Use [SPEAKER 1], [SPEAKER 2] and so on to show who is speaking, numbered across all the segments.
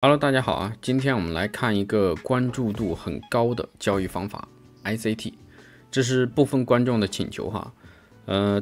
[SPEAKER 1] Hello，大家好啊！今天我们来看一个关注度很高的交易方法 ICT， 这是部分观众的请求哈。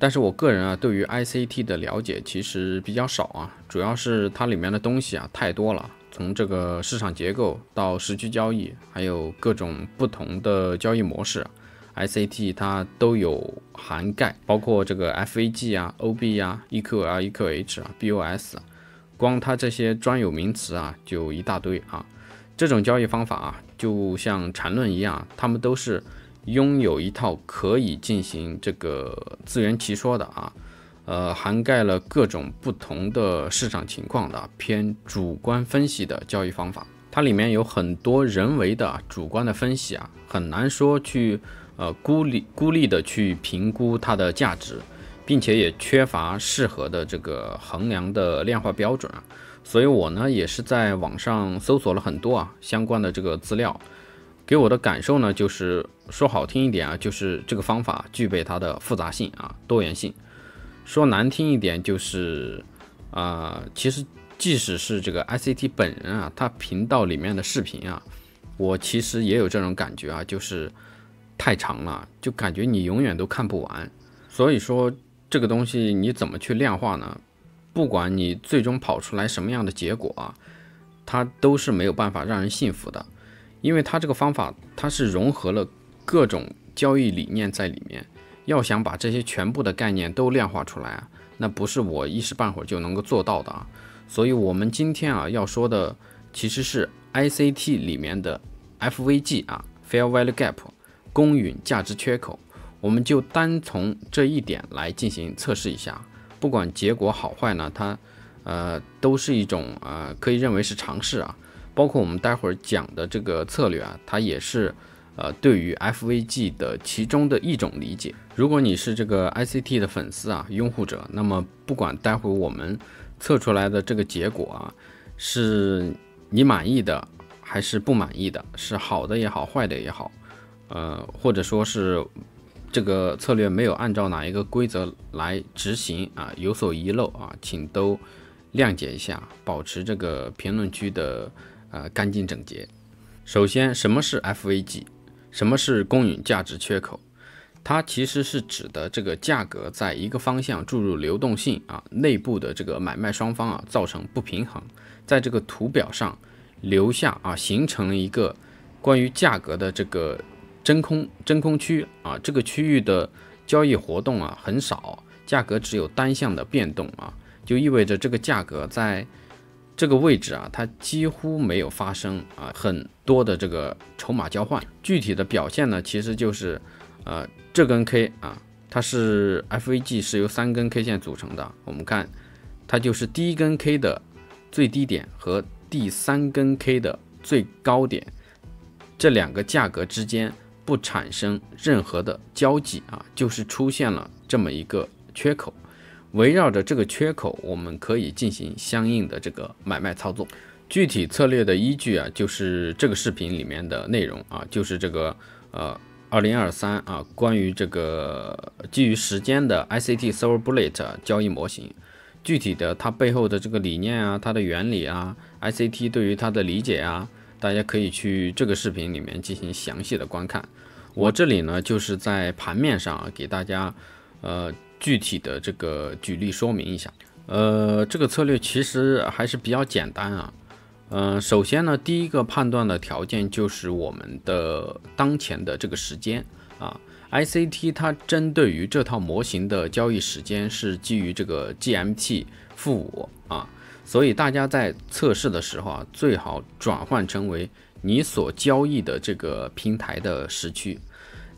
[SPEAKER 1] 但是我个人啊，对于 ICT 的了解其实比较少啊，主要是它里面的东西啊太多了，从这个市场结构到时区交易，还有各种不同的交易模式，ICT 它都有涵盖，包括这个 FAG 啊、OB 啊、EQL、EQH 啊、BOS 啊。光它这些专有名词啊，就一大堆啊。这种交易方法啊，就像缠论一样，他们都是拥有一套可以进行这个自圆其说的啊，涵盖了各种不同的市场情况的偏主观分析的交易方法。它里面有很多人为的主观的分析啊，很难说去孤立的去评估它的价值。并且也缺乏适合的这个衡量的量化标准啊，所以我呢也是在网上搜索了很多相关的这个资料，给我的感受呢就是说好听一点啊，就是这个方法具备它的复杂性多元性；说难听一点就是其实即使是这个 ICT 本人他频道里面的视频我其实也有这种感觉就是太长了，就感觉你永远都看不完。所以说这个东西你怎么去量化呢？不管你最终跑出来什么样的结果它都是没有办法让人信服的，因为它这个方法它是融合了各种交易理念在里面，要想把这些全部的概念都量化出来那不是我一时半会儿就能够做到的所以我们今天要说的其实是 ICT 里面的 FVG Fair Value Gap 公允价值缺口。我们就单从这一点来进行测试一下，不管结果好坏呢，它都是一种可以认为是尝试包括我们待会儿讲的这个策略它也是对于 FVG 的其中的一种理解。如果你是这个 ICT 的粉丝拥护者，那么不管待会儿我们测出来的这个结果是你满意的还是不满意的，是好的也好，坏的也好，或者说是这个策略没有按照哪一个规则来执行有所遗漏请都谅解一下，保持这个评论区的干净整洁。首先，什么是 FVG？ 什么是公允价值缺口？它其实是指的这个价格在一个方向注入流动性内部的这个买卖双方造成不平衡，在这个图表上留下形成了一个关于价格的这个真空区这个区域的交易活动很少，价格只有单向的变动就意味着这个价格在这个位置它几乎没有发生很多的这个筹码交换。具体的表现呢，其实就是这根 K 它是 FVG 是由3根 K 线组成的，我们看它就是第一根 K 的最低点和第3根 K 的最高点，这两个价格之间不产生任何的交集就是出现了这么一个缺口。围绕着这个缺口，我们可以进行相应的这个买卖操作。具体策略的依据就是这个视频里面的内容就是这个2023关于这个基于时间的 ICT Silver Bullet 交易模型。具体的它背后的这个理念它的原理ICT 对于它的理解大家可以去这个视频里面进行详细的观看。我这里呢就是在盘面上给大家具体的这个举例说明一下。这个策略其实还是比较简单首先呢，第一个判断的条件就是我们的当前的这个时间ICT 它针对于这套模型的交易时间是基于这个 GMT-5所以大家在测试的时候最好转换成为你所交易的这个平台的时区。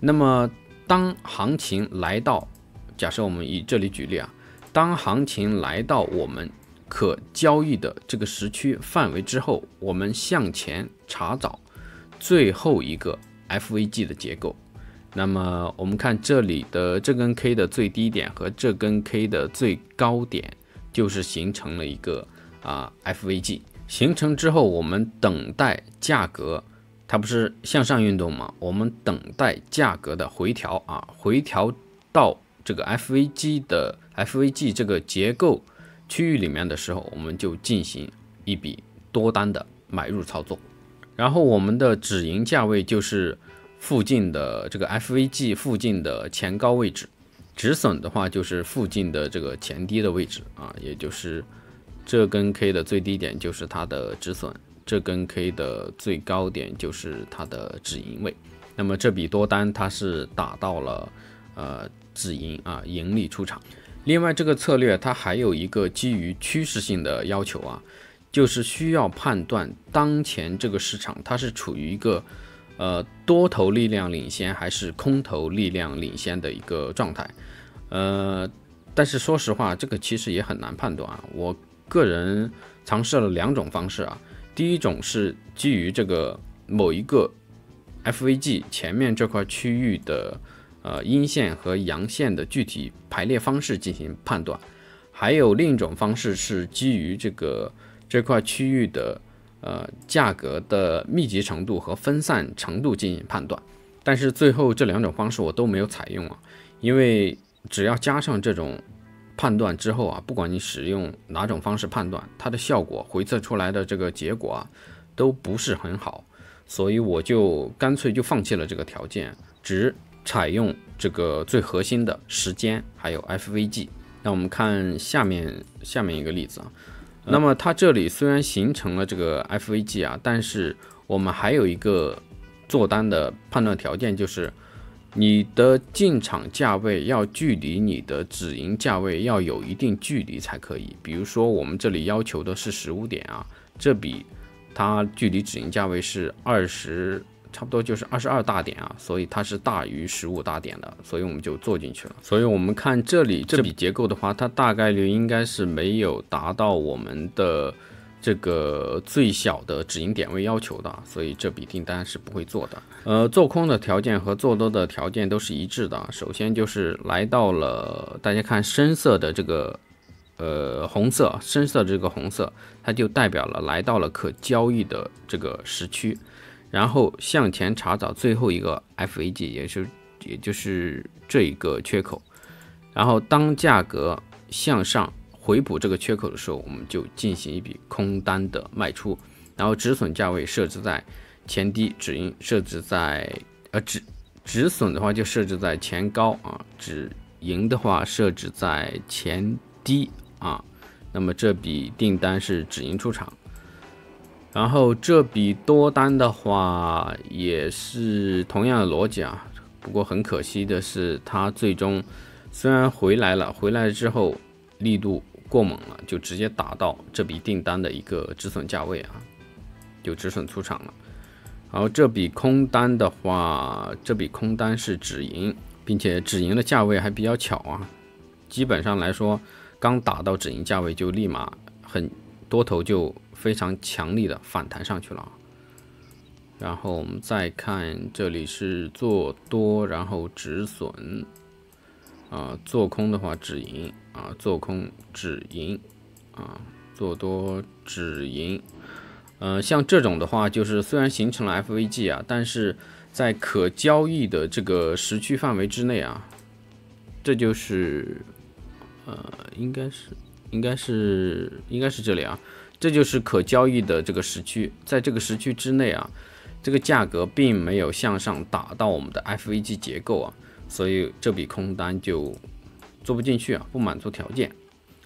[SPEAKER 1] 那么当行情来到，假设我们以这里举例当行情来到我们可交易的这个时区范围之后，我们向前查找最后一个 FVG 的结构。那么我们看这里的这根 K 的最低点和这根 K 的最高点就是形成了一个FVG。形成之后，我们等待价格，它不是向上运动吗？我们等待价格的回调回调到这个 FVG 这个结构区域里面的时候，我们就进行一笔多单的买入操作。然后我们的止盈价位就是附近的这个 FVG 附近的前高位置，止损的话就是附近的这个前低的位置啊，也就是这根 K 的最低点就是它的止损，这根 K 的最高点就是它的止盈位。那么这笔多单它是打到了止盈啊，盈利出场。另外这个策略它还有一个基于趋势性的要求啊，就是需要判断当前这个市场它是处于一个多头力量领先还是空头力量领先的一个状态。但是说实话，这个其实也很难判断啊。我个人尝试了2种方式啊。第一种是基于这个某一个 FVG 前面这块区域的阴线和阳线的具体排列方式进行判断，还有另一种方式是基于这块区域的价格的密集程度和分散程度进行判断。但是最后这2种方式我都没有采用啊，因为只要加上这种判断之后啊，不管你使用哪种方式判断，它的效果回测出来的这个结果啊都不是很好，所以我就干脆就放弃了这个条件，只采用这个最核心的时间还有 FVG。那我们看下面一个例子啊，那么它这里虽然形成了这个 FVG 啊，但是我们还有一个做单的判断条件，就是你的进场价位要距离你的止盈价位要有一定距离才可以。比如说我们这里要求的是15点啊，这笔它距离止盈价位是20，差不多就是22大点啊，所以它是大于15大点的，所以我们就做进去了。所以我们看这里这笔结构的话，它大概率应该是没有达到我们的这个最小的止盈点位要求的，所以这笔订单是不会做的。做空的条件和做多的条件都是一致的。首先就是来到了，大家看深色的这个红色，深色的这个红色，它就代表了来到了可交易的这个时区。然后向前查找最后一个 FVG， 也就是这一个缺口。然后当价格向上回补这个缺口的时候，我们就进行一笔空单的卖出，然后止损价位设置在前低，止盈设置在止损的话就设置在前高啊，止盈的话设置在前低啊。那么这笔订单是止盈出场。然后这笔多单的话也是同样的逻辑啊，不过很可惜的是，它最终虽然回来了之后力度过猛了，就直接打到这笔订单的一个止损价位啊，就止损出场了。然后这笔空单的话，这笔空单是止盈，并且止盈的价位还比较巧啊，基本上来说刚打到止盈价位就立马很多头就非常强力的反弹上去了。然后我们再看这里是做多，然后止损做空的话止盈做空止盈做多止盈。像这种的话，就是虽然形成了 FVG 啊，但是在可交易的这个时区范围之内啊，这就是应该是这里啊，这就是可交易的这个时区，在这个时区之内啊，这个价格并没有向上打到我们的 FVG 结构啊，所以这笔空单就做不进去啊，不满足条件。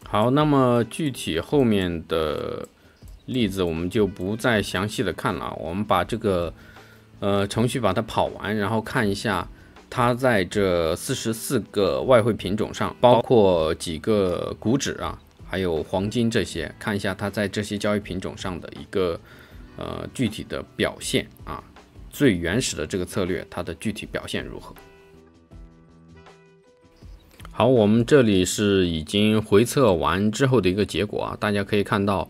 [SPEAKER 1] 好，那么具体后面的例子我们就不再详细的看了，我们把这个程序把它跑完，然后看一下它在这44个外汇品种上，包括几个股指啊，还有黄金这些，看一下它在这些交易品种上的一个具体的表现啊，最原始的这个策略它的具体表现如何。好，我们这里是已经回测完之后的一个结果啊，大家可以看到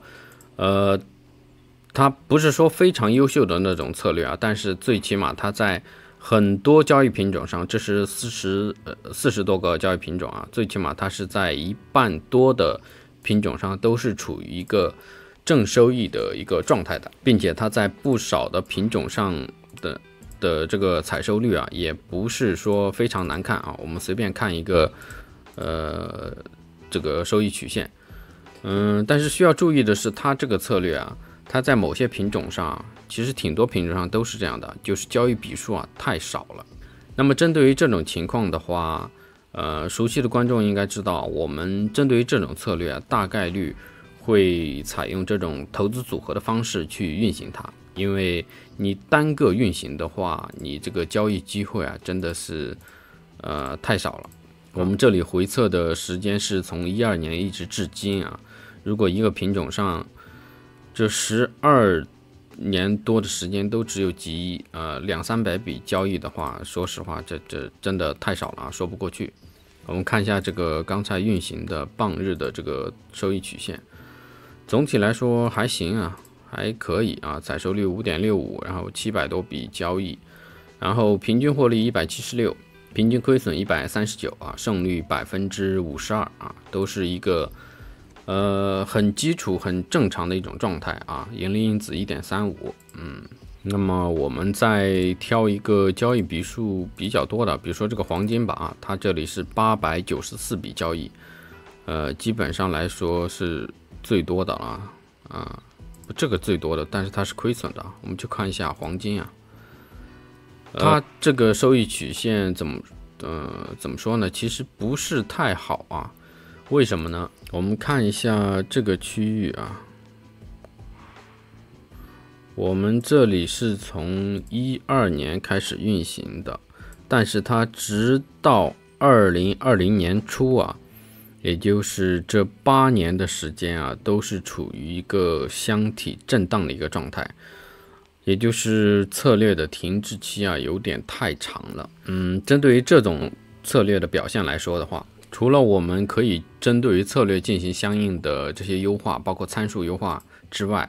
[SPEAKER 1] 它不是说非常优秀的那种策略啊，但是最起码它在很多交易品种上，这是40多个交易品种啊，最起码它是在1半多的品种上都是处于一个正收益的一个状态的，并且它在不少的品种上的这个采收率啊，也不是说非常难看啊。我们随便看一个这个收益曲线，但是需要注意的是，它这个策略啊，它在某些品种上，其实挺多品种上都是这样的，就是交易笔数太少了。那么针对于这种情况的话，熟悉的观众应该知道，我们针对于这种策略大概率会采用这种投资组合的方式去运行它，因为你单个运行的话，你这个交易机会真的是太少了。我们这里回测的时间是从12年一直至今如果一个品种上这12年多的时间都只有200-300笔交易的话，说实话，这真的太少了说不过去。我们看一下这个刚才运行的傍日的这个收益曲线，总体来说还行还可以采收率5.65，然后700多笔交易，然后平均获利176，平均亏损139胜率52%都是一个很基础很正常的一种状态盈利因子1.35。那么我们再挑一个交易笔数比较多的，比如说这个黄金吧它这里是894笔交易，基本上来说是最多的了这个最多的，但是它是亏损的。我们就看一下黄金它这个收益曲线怎么说呢？其实不是太好为什么呢？我们看一下这个区域我们这里是从12年开始运行的，但是它直到2020年初也就是这8年的时间都是处于一个箱体震荡的一个状态，也就是策略的停滞期有点太长了。针对于这种策略的表现来说的话，除了我们可以针对于策略进行相应的这些优化，包括参数优化之外，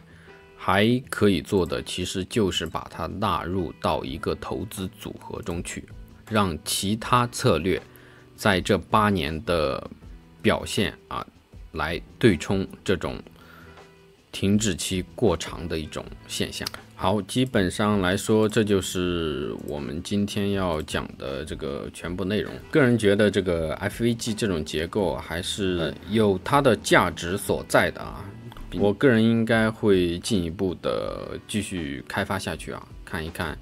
[SPEAKER 1] 还可以做的其实就是把它纳入到一个投资组合中去，让其他策略在这8年的表现来对冲这种停滞期过长的一种现象。好，基本上来说，这就是我们今天要讲的这个全部内容。个人觉得这个 FVG 这种结构还是有它的价值所在的我个人应该会进一步的继续开发下去看一看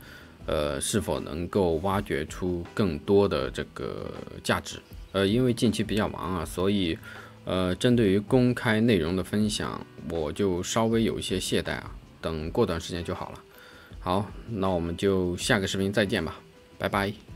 [SPEAKER 1] 是否能够挖掘出更多的这个价值。因为近期比较忙所以针对于公开内容的分享，我就稍微有一些懈怠等过段时间就好了。好，那我们就下个视频再见吧，拜拜。